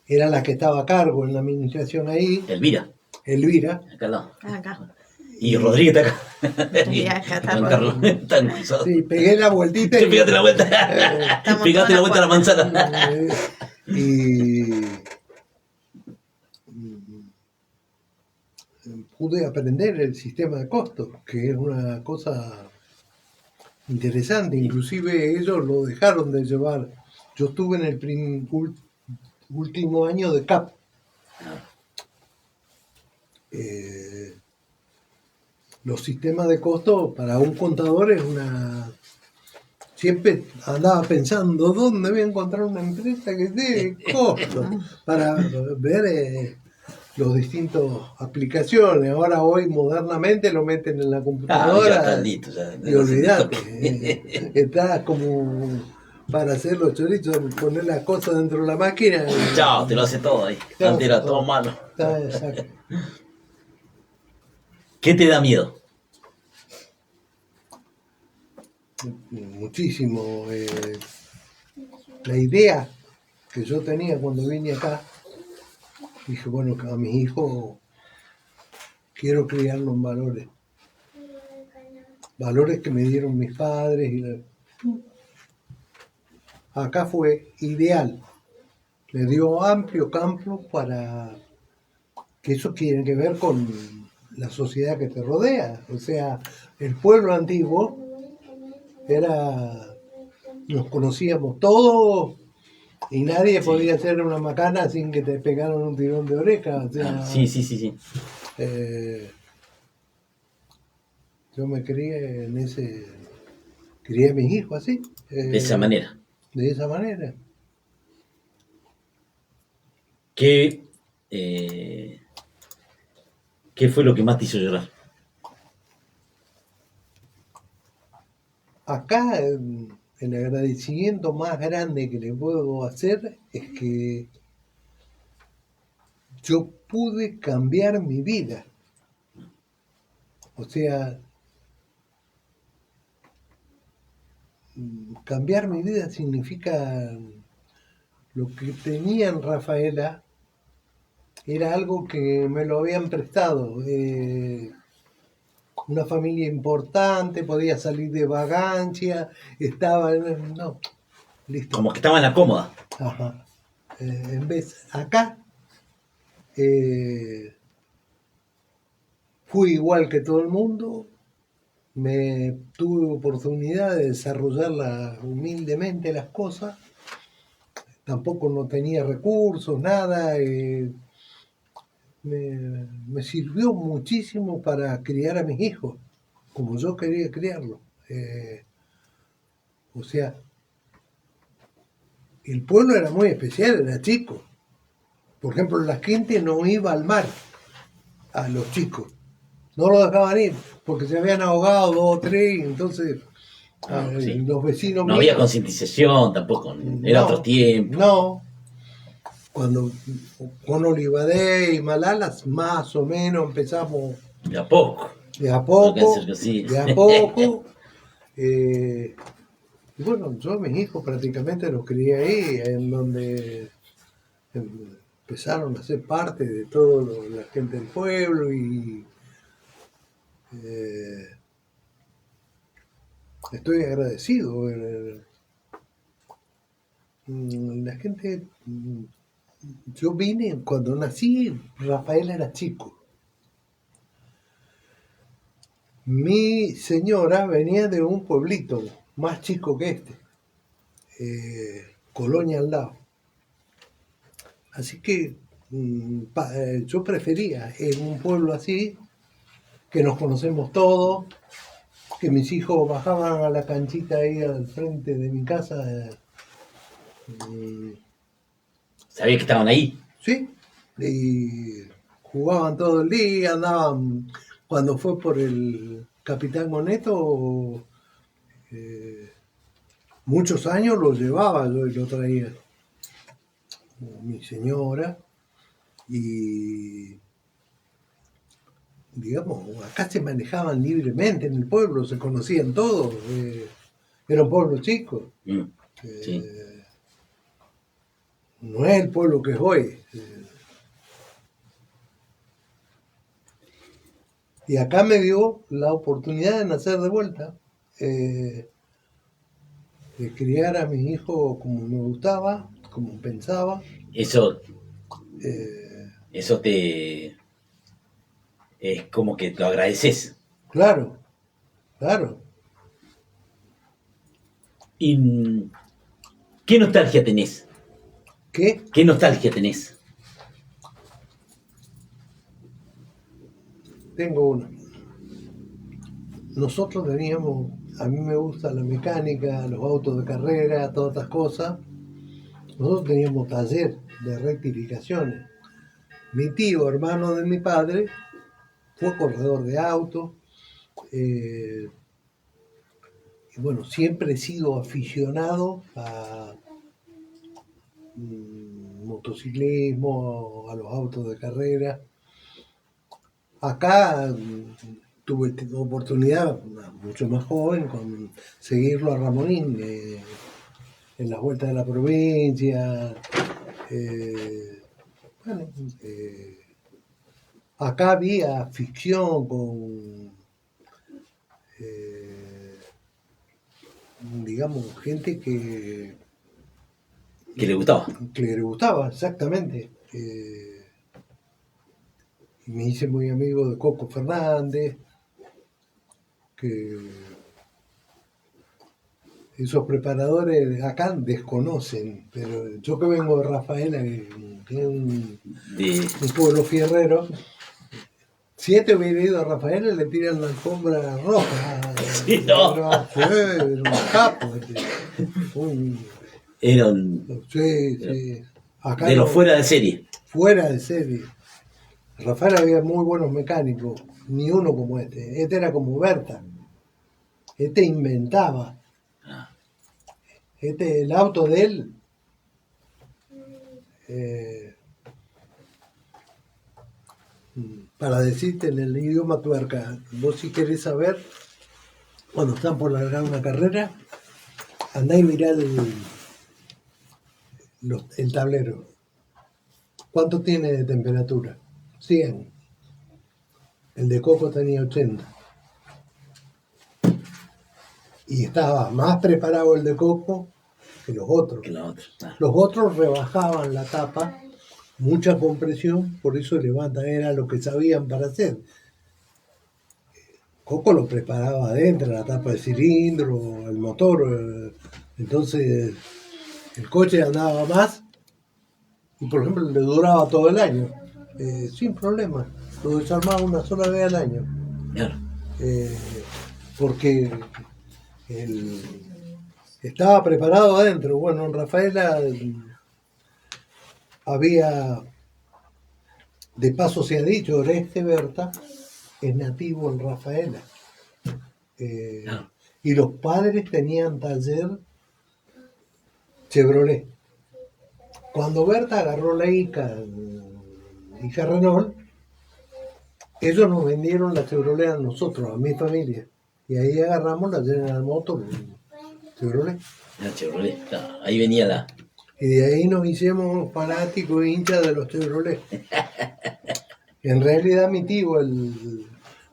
era la que estaba a cargo en la administración ahí, Elvira, Elvira. acá al lado. Acá. Y Rodríguez está acá. Y acá está Juan Carlos. Rodríguez. Están cruzados. Sí, pegué la vueltita Te pegaste la vuelta. Estamos Pegaste la todas vuelta a la manzana. y pude aprender el sistema de costos, que es una cosa interesante. Inclusive ellos lo dejaron de llevar. Yo estuve en el último año de CAP. Los sistemas de costo para un contador es una... Siempre andaba pensando dónde voy a encontrar una empresa que dé costo para ver los distintos aplicaciones. Ahora hoy modernamente lo meten en la Ya computadora está listo. Ya, y olvidate. Está como para hacer los chorizos, poner las cosas dentro de la máquina. Chao, te lo hace todo ahí. Antes era todo malo. Está exacto. ¿Qué te da miedo? Muchísimo. La idea que yo tenía cuando vine acá, dije, bueno, a mis hijos quiero criarlos en valores. Valores que me dieron mis padres. Acá fue ideal. Me dio amplio campo para que eso tiene que ver con la sociedad que te rodea. O sea, el pueblo antiguo era, nos conocíamos todos y nadie Sí. podía hacer una macana sin que te pegaran un tirón de oreja. O Ah, sea, sí, sí, sí, sí. eh, yo me crié en ese, crié a mis hijos así, De esa manera. de esa manera. ¿Qué, eh, ¿Qué fue lo que más te hizo llorar? Acá el agradecimiento más grande que le puedo hacer es que yo pude cambiar mi vida. O sea, cambiar mi vida significa lo que tenía en Rafaela era algo que me lo habían prestado. Una familia importante, podía salir de vagancia, estaba no, listo. Como que estaba en la cómoda. Ajá. En vez, acá eh, fui igual que todo el mundo, me tuve oportunidad de desarrollar humildemente las cosas, tampoco no tenía recursos, nada, me sirvió muchísimo para criar a mis hijos, como yo quería criarlos. O sea, el pueblo era muy especial, era chico. Por ejemplo, la gente no iba al mar, a los chicos. No lo dejaban ir, porque se habían ahogado dos o tres, y entonces Ah, sí. los vecinos No había míos, concientización tampoco. Era otro no, tiempo. no. Cuando con Olivadé y Malalas, más o menos empezamos De a poco. de a No alcanza a poco, ser así. de a poco. eh, y bueno, yo a mis hijos prácticamente los crié ahí, en donde empezaron a ser parte de toda la gente del pueblo y eh, estoy agradecido. La gente, yo vine, cuando nací, Rafael era chico. Mi señora venía de un pueblito más chico que este, Colonia al lado. Así que yo prefería en un pueblo así, que nos conocemos todos, que mis hijos bajaban a la canchita ahí al frente de mi casa. Mm, Sabía que estaban ahí. sí, y jugaban todo el día, andaban, cuando fue por el Capitán Moneto, eh, muchos años lo llevaba yo y lo traía mi señora, y digamos, acá se manejaban libremente en el pueblo, se conocían todos, era un pueblo chico, Mm, sí. eh, no es el pueblo que es hoy. Y acá me dio la oportunidad de nacer de vuelta, eh, de criar a mis hijos como me gustaba, como pensaba. Eso, eh, eso te. Es como que lo agradeces. claro, claro. ¿Y qué nostalgia tenés? ¿Qué? ¿Qué nostalgia tenés? Tengo una. Nosotros teníamos, a mí me gusta la mecánica, los autos de carrera, todas estas cosas. Nosotros teníamos taller de rectificaciones. Mi tío, hermano de mi padre, fue corredor de autos. eh, y bueno, siempre he sido aficionado a motociclismo, a los autos de carrera. Acá tuve oportunidad, mucho más joven, con seguirlo a Ramonín en las vueltas de la provincia. eh, bueno, acá había ficción con, eh, digamos, gente ¿Qué le gustaba? que le gustaba, exactamente. Y me hice muy amigo de Coco Fernández, que esos preparadores acá desconocen, pero yo que vengo de Rafaela, que es De, un pueblo fierrero, 7 hubiera ido a Rafaela y le tiran la alfombra roja. Sí, no. Era un capo. era un- Sí. Acá de los no, fuera de serie. fuera de serie. Rafael había muy buenos mecánicos, ni uno como este. Este era como Berta. Este inventaba. Ah, El auto de él, eh, para decirte en el idioma tuerca, vos si querés saber, cuando están por largar una carrera, andá y mirá el tablero. ¿Cuánto tiene de temperatura? 100. El de Coco tenía 80. Y estaba más preparado el de Coco que los otros. que la otra. Ah, Los otros rebajaban la tapa, mucha compresión, por eso levanta, era lo que sabían para hacer. Coco lo preparaba adentro, la tapa de cilindro, el motor, entonces el coche andaba más y por ejemplo le duraba todo el año, sin problema, lo desarmaba una sola vez al año, claro. eh, porque el- estaba preparado adentro. Bueno, en Rafaela había, de paso se ha dicho, Oreste Berta es nativo en Rafaela. Claro. Y los padres tenían taller Chevrolet. Cuando Berta agarró la hija Renault, ellos nos vendieron la Chevrolet a nosotros, a mi familia. Y ahí agarramos la General Motors Chevrolet. La Chevrolet. Claro, ahí venía la. Y de ahí nos hicimos fanáticos e hinchas de los Chevrolet. En realidad mi tío, el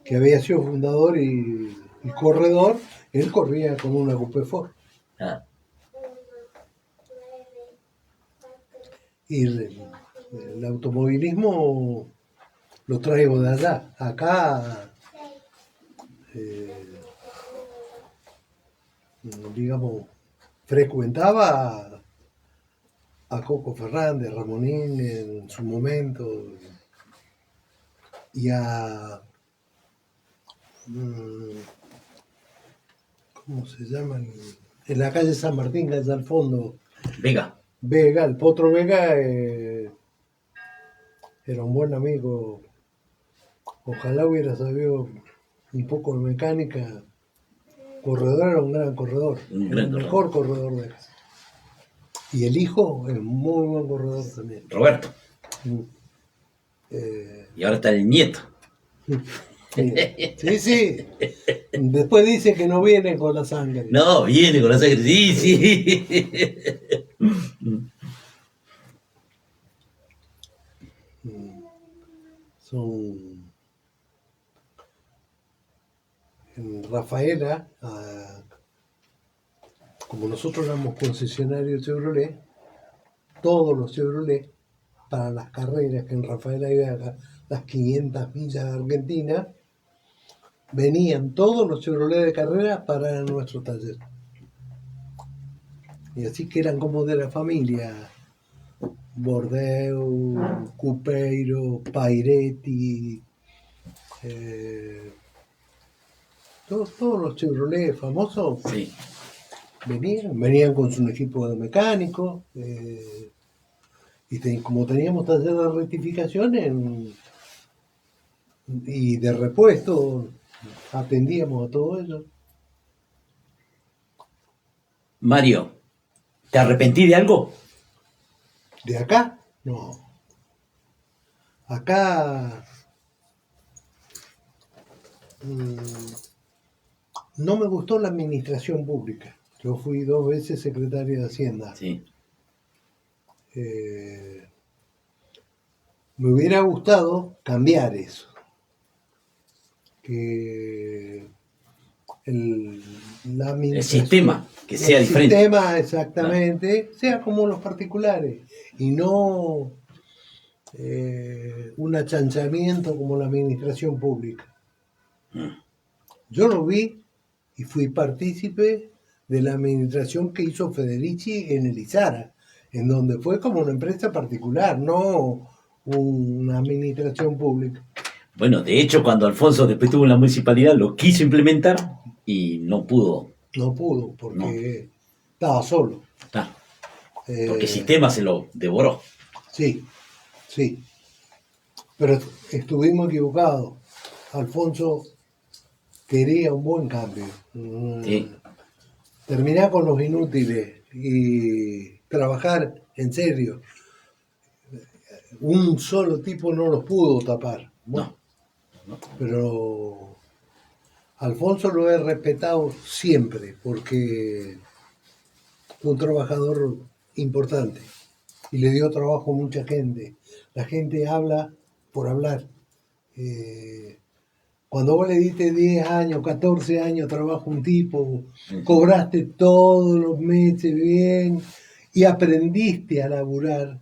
que había sido fundador y corredor, él corría con una Coupé Ford. Ah, Y el automovilismo lo traigo de allá. Acá, eh, digamos, frecuentaba a Coco Fernández, Ramonín en su momento, y a, ¿cómo se llaman? En la calle San Martín, que allá al fondo, Vega. Vega, el Potro Vega, era un buen amigo. Ojalá hubiera sabido un poco de mecánica. Corredor, era un gran corredor, Un era gran el corredor. mejor corredor de acá. Y el hijo es muy buen corredor también. Roberto. Eh, Y ahora está el nieto. sí. Después dice que no viene con la sangre. No, viene con la sangre. Sí, sí. Son en Rafaela, como nosotros éramos concesionarios Chevrolet, todos los Chevrolet para las carreras que en Rafaela iba las 500 millas de Argentina, venían todos los Chevrolet de carrera para nuestro taller. Y así que eran como de la familia. Bordeu, Cupeiro, Pairetti, todos los Chevrolet famosos Sí. venían con su equipo de mecánicos, y como teníamos taller de rectificación y de repuesto, atendíamos a todo eso. Mario, ¿te arrepentí de algo? ¿De acá? No. Acá no me gustó la administración pública. Yo fui 2 veces secretario de Hacienda. Sí. Me hubiera gustado cambiar eso. Que la El administración, sistema, que sea el diferente. sistema exactamente, sea como los particulares. Y no un achanchamiento como la administración pública. Yo lo vi y fui partícipe de la administración que hizo Federici en Elizara, en donde fue como una empresa particular, no una administración pública. Bueno, de hecho, cuando Alfonso después estuvo en la municipalidad, lo quiso implementar y no pudo. No pudo, porque estaba solo. Ah, porque el sistema se lo devoró. Sí, sí. Pero estuvimos equivocados. Alfonso quería un buen cambio. Sí. Terminar con los inútiles y trabajar en serio. Un solo tipo no los pudo tapar. Bueno, No. pero Alfonso lo he respetado siempre porque fue un trabajador importante y le dio trabajo a mucha gente. La gente habla por hablar. Cuando vos le diste 10 años, 14 años trabajo a un tipo, cobraste todos los meses bien y aprendiste a laburar,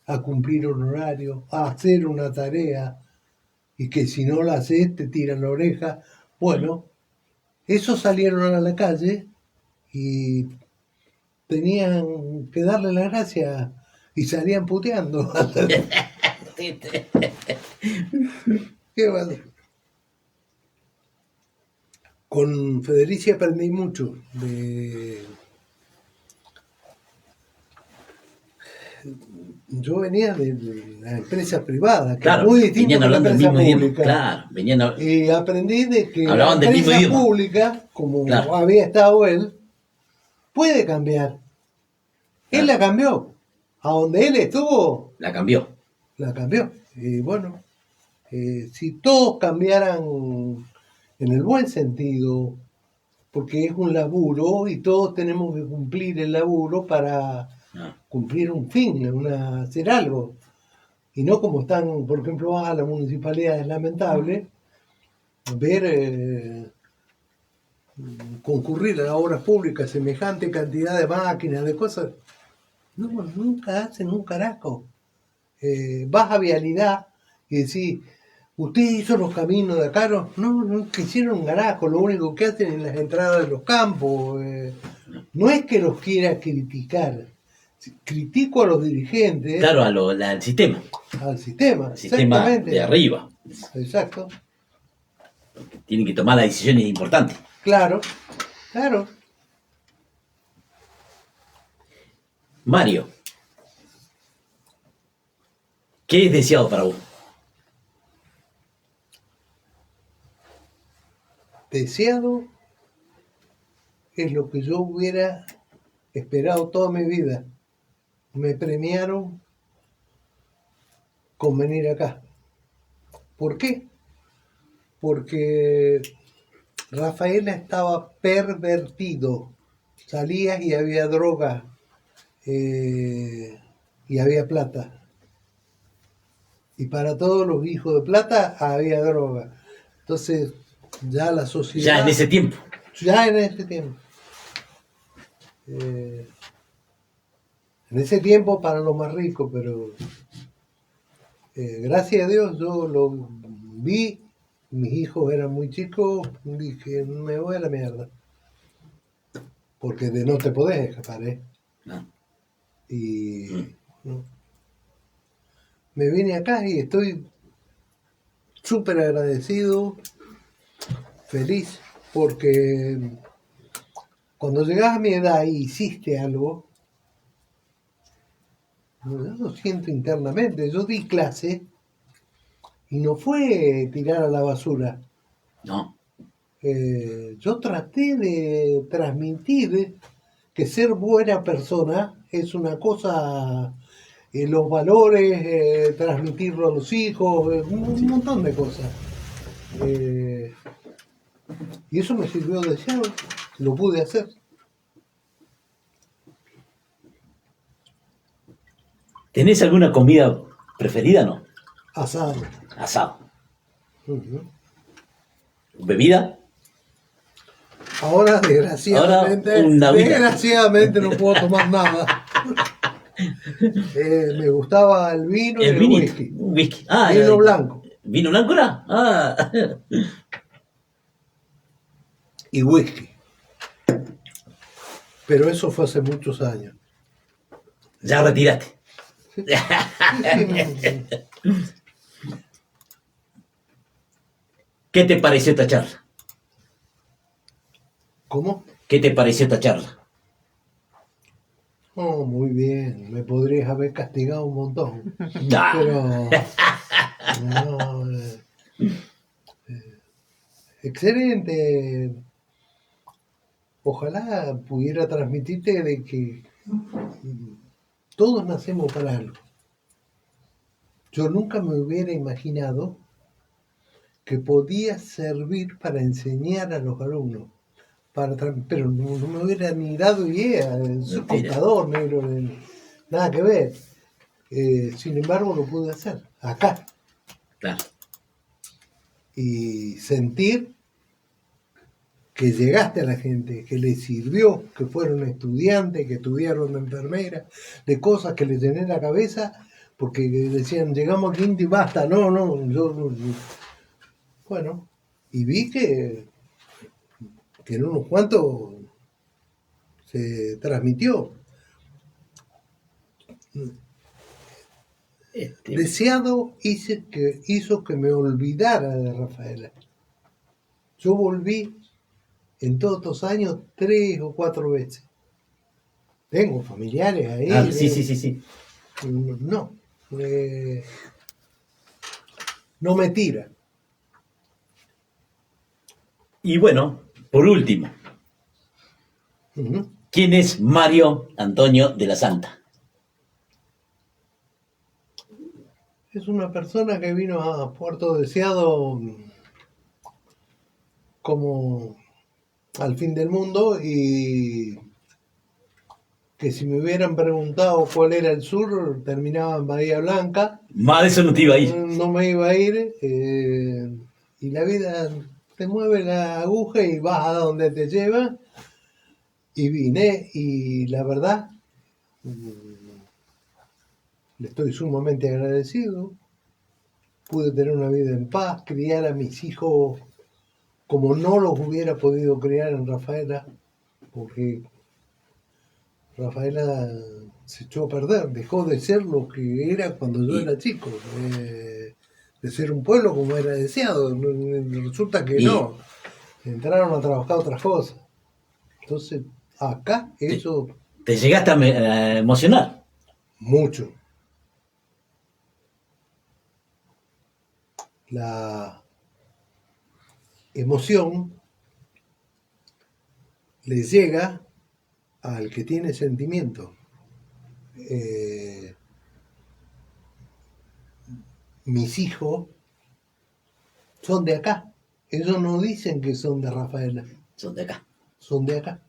a cumplir un horario, a hacer una tarea y que si no la haces te tiran la oreja. Bueno, esos salieron a la calle y tenían que darle la gracia y salían puteando. ¿Qué va? Con Federici aprendí mucho yo venía de la empresa privada, que Claro, es muy distinto venían que la hablando el empresa mismo idioma. pública. Claro, Y aprendí de que hablaban la del mismo empresa idioma. pública, como Claro. había estado él, puede cambiar. Él Claro. la cambió. A donde él estuvo, La cambió. la cambió. Y bueno, si todos cambiaran en el buen sentido, porque es un laburo y todos tenemos que cumplir el laburo para cumplir un fin, hacer algo. Y no como están, por ejemplo, la municipalidad es lamentable ver concurrir a obras públicas semejante cantidad de máquinas, de cosas. No, nunca hacen un carajo. Vas a vialidad y decís, ¿usted hizo los caminos de acá? No, que hicieron un carajo, lo único que hacen es las entradas de los campos. No es que los quiera criticar, critico a los dirigentes. Claro, al sistema. Al sistema, Al sistema exactamente. de arriba. Exacto. Tienen que tomar las decisiones importantes. Claro, claro. Mario, ¿qué es deseado para vos? Deseado es lo que yo hubiera esperado toda mi vida. Me premiaron con venir acá. ¿Por qué? Porque Rafaela estaba pervertido. Salías y había droga y había plata. Y para todos los hijos de plata había droga. Entonces, ya la sociedad... Ya en ese tiempo. Ya en ese tiempo. En ese tiempo para los más ricos, pero gracias a Dios yo lo vi, mis hijos eran muy chicos, dije, me voy a la mierda. Porque de no te podés escapar, ¿eh? No. Y ¿no? Me vine acá y estoy súper agradecido, feliz, porque cuando llegás a mi edad y hiciste algo, yo lo siento internamente. Yo di clase y no fue tirar a la basura. No. Yo traté de transmitir que ser buena persona es una cosa, los valores, transmitirlo a los hijos, un montón de cosas. Y eso me sirvió de llave, lo pude hacer. ¿Tenés alguna comida preferida o no? Asado. Asado. Uh-huh. ¿Bebida? Ahora, desgraciadamente, Ahora, una vida. desgraciadamente no puedo tomar nada. Me gustaba el vino y El el vinito. whisky. Un whisky. Ah, Vino blanco ¿Vino blanco era? Ah. y whisky. Pero eso fue hace muchos años. Ya retiraste. Sí, sí, ¿Qué te pareció esta charla? ¿Cómo? ¿Qué te pareció esta charla? Oh, muy bien. Me podrías haber castigado un montón. Ah, Pero no, excelente. Ojalá pudiera transmitirte de que todos nacemos para algo. Yo nunca me hubiera imaginado que podía servir para enseñar a los alumnos, pero no me hubiera ni dado idea. Soy mentira. contador, negro, nada que ver. Sin embargo, lo pude hacer acá Claro. y sentir que llegaste a la gente, que les sirvió, que fueron estudiantes, que estudiaron de enfermera, de cosas que les llené la cabeza, porque decían, llegamos al quinto y basta. No, bueno, y vi que en unos cuantos se transmitió. Deseado hizo que me olvidara de Rafaela. Yo volví en todos estos años 3 o 4 veces. Tengo familiares ahí. Ah, sí. No, no me tira. Y bueno, por último, Ujú. ¿quién es Mario Antonio de la Santa? Es una persona que vino a Puerto Deseado como al fin del mundo y que si me hubieran preguntado cuál era el sur, terminaba en Bahía Blanca. Más de eso no te iba a ir. No me iba a ir y la vida te mueve la aguja y vas a donde te lleva. Y vine y la verdad le estoy sumamente agradecido. Pude tener una vida en paz, criar a mis hijos como no los hubiera podido criar en Rafaela, porque Rafaela se echó a perder, dejó de ser lo que era cuando yo era chico, de ser un pueblo como era deseado. Resulta que no, entraron a trabajar otras cosas. Entonces, acá eso ¿Te llegaste a emocionar? mucho. La emoción le llega al que tiene sentimiento. Mis hijos son de acá. Ellos no dicen que son de Rafaela, Son de acá. son de acá.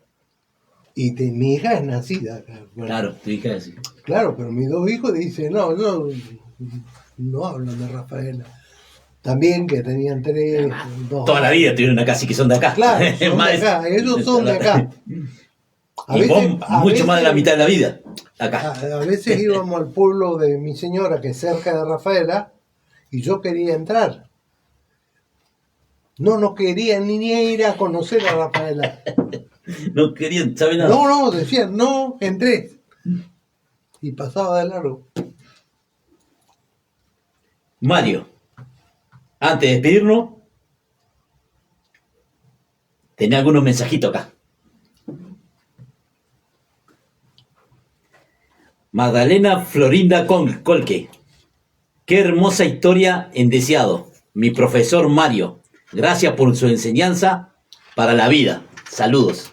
Y mi hija es nacida acá. Bueno, Claro, tu hija es así. claro, pero mis dos hijos dicen, no hablan de Rafaela. También que tenían 3, 2 Toda la vida tuvieron acá, así que son de acá. Claro, son de acá, ellos son de acá. Y vos mucho más de la mitad de la vida acá. A veces íbamos al pueblo de mi señora, que es cerca de Rafaela, y yo quería entrar. No quería ni ir a conocer a Rafaela. No querían saber nada. No, decían, no, entré. Y pasaba de largo. Mario, antes de despedirnos, tenía algunos mensajitos acá. Magdalena Florinda Colque. Qué hermosa historia en Deseado. Mi profesor Mario. Gracias por su enseñanza para la vida. Saludos.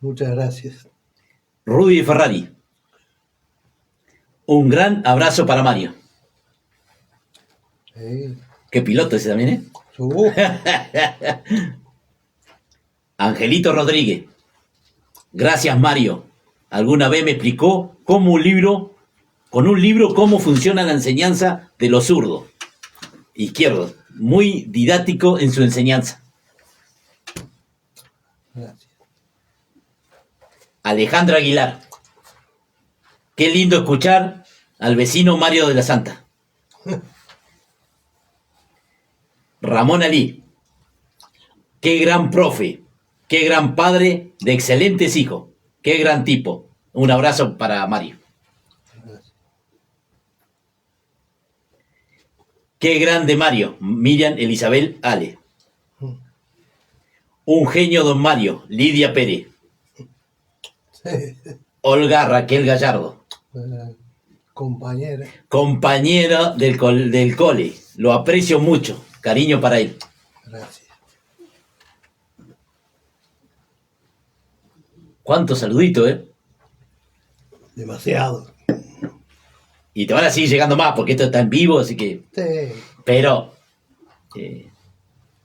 Muchas gracias. Rudy Ferrari. Un gran abrazo para Mario. Qué piloto ese también, ¿eh? Angelito Rodríguez. Gracias, Mario. Alguna vez me explicó con un libro, cómo funciona la enseñanza de los zurdos, izquierdos. Muy didáctico en su enseñanza. Gracias. Alejandra Aguilar. Qué lindo escuchar al vecino Mario de la Santa. Ramón Alí. Qué gran profe. Qué gran padre de excelentes hijos. Qué gran tipo. Un abrazo para Mario. Qué grande Mario. Miriam Elizabeth Ale. Un genio don Mario. Lidia Pérez. Olga Raquel Gallardo. Compañera. Compañera del cole. Lo aprecio mucho. Cariño para él. Gracias. ¿Cuántos saluditos, Demasiado. Y te van a seguir llegando más porque esto está en vivo, así que... Sí. Pero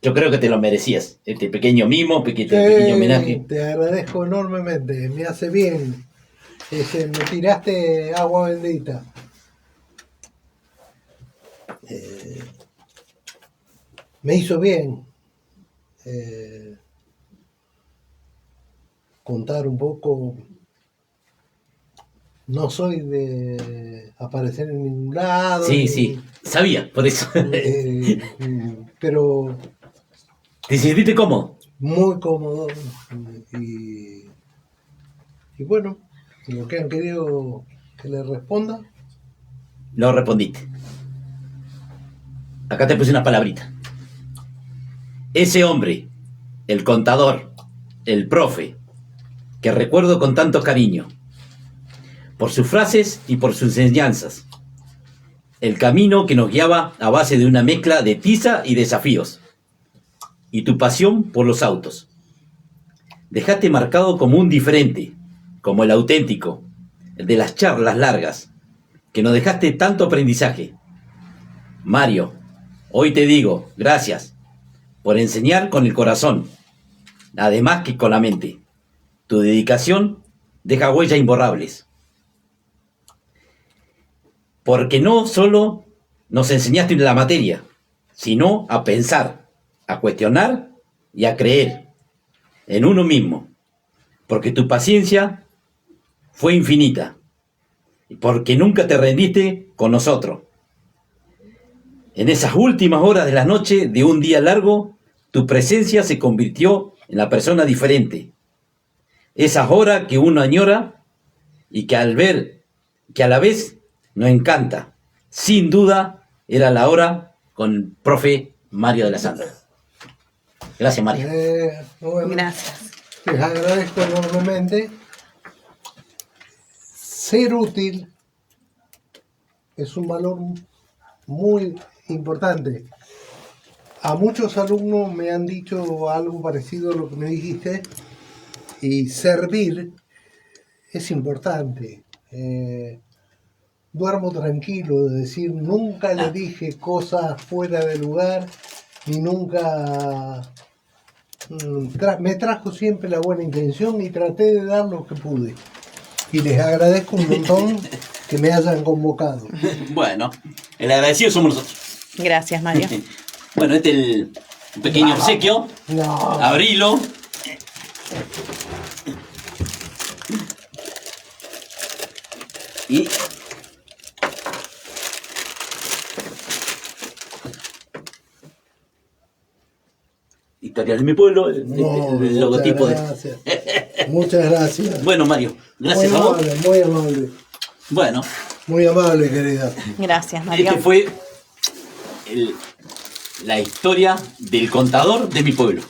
yo creo que te lo merecías. Este pequeño mimo, pequeño homenaje. Te agradezco enormemente. Me hace bien. Me tiraste agua bendita. Me hizo bien contar un poco. No soy de aparecer en ningún lado. Sí, sí, sabía, por eso. Pero ¿Te sentiste cómodo? muy cómodo. Y bueno, lo que han querido que les responda. No respondiste. Acá te puse unas palabritas. Ese hombre, el contador, el profe, que recuerdo con tanto cariño, por sus frases y por sus enseñanzas. El camino que nos guiaba a base de una mezcla de tiza y desafíos. Y tu pasión por los autos. Dejaste marcado como un diferente, como el auténtico, el de las charlas largas, que nos dejaste tanto aprendizaje. Mario, hoy te digo, gracias, por enseñar con el corazón, además que con la mente. Tu dedicación deja huellas imborrables. Porque no solo nos enseñaste la materia, sino a pensar, a cuestionar y a creer en uno mismo. Porque tu paciencia fue infinita. Y porque nunca te rendiste con nosotros. En esas últimas horas de la noche de un día largo, tu presencia se convirtió en la persona diferente. Esas horas que uno añora y que al ver que a la vez nos encanta. Sin duda, era la hora con el profe Mario de la Santa. Gracias, Mario. Bueno, Gracias. les agradezco enormemente. Ser útil es un valor muy importante. A muchos alumnos me han dicho algo parecido a lo que me dijiste, y servir es importante. Duermo tranquilo de decir, nunca le dije cosas fuera de lugar, ni nunca me trajo siempre la buena intención y traté de dar lo que pude. Y les agradezco un montón que me hayan convocado. Bueno, el agradecido somos nosotros. Gracias, Mario. Bueno, este es el pequeño obsequio. No. Abrilo. Y Historia de mi pueblo, el logotipo gracias. Muchas gracias. Bueno, Mario, gracias a vos. Muy amable. Bueno, Muy amable, querida. Gracias, Mario. este fue la historia del contador de mi pueblo.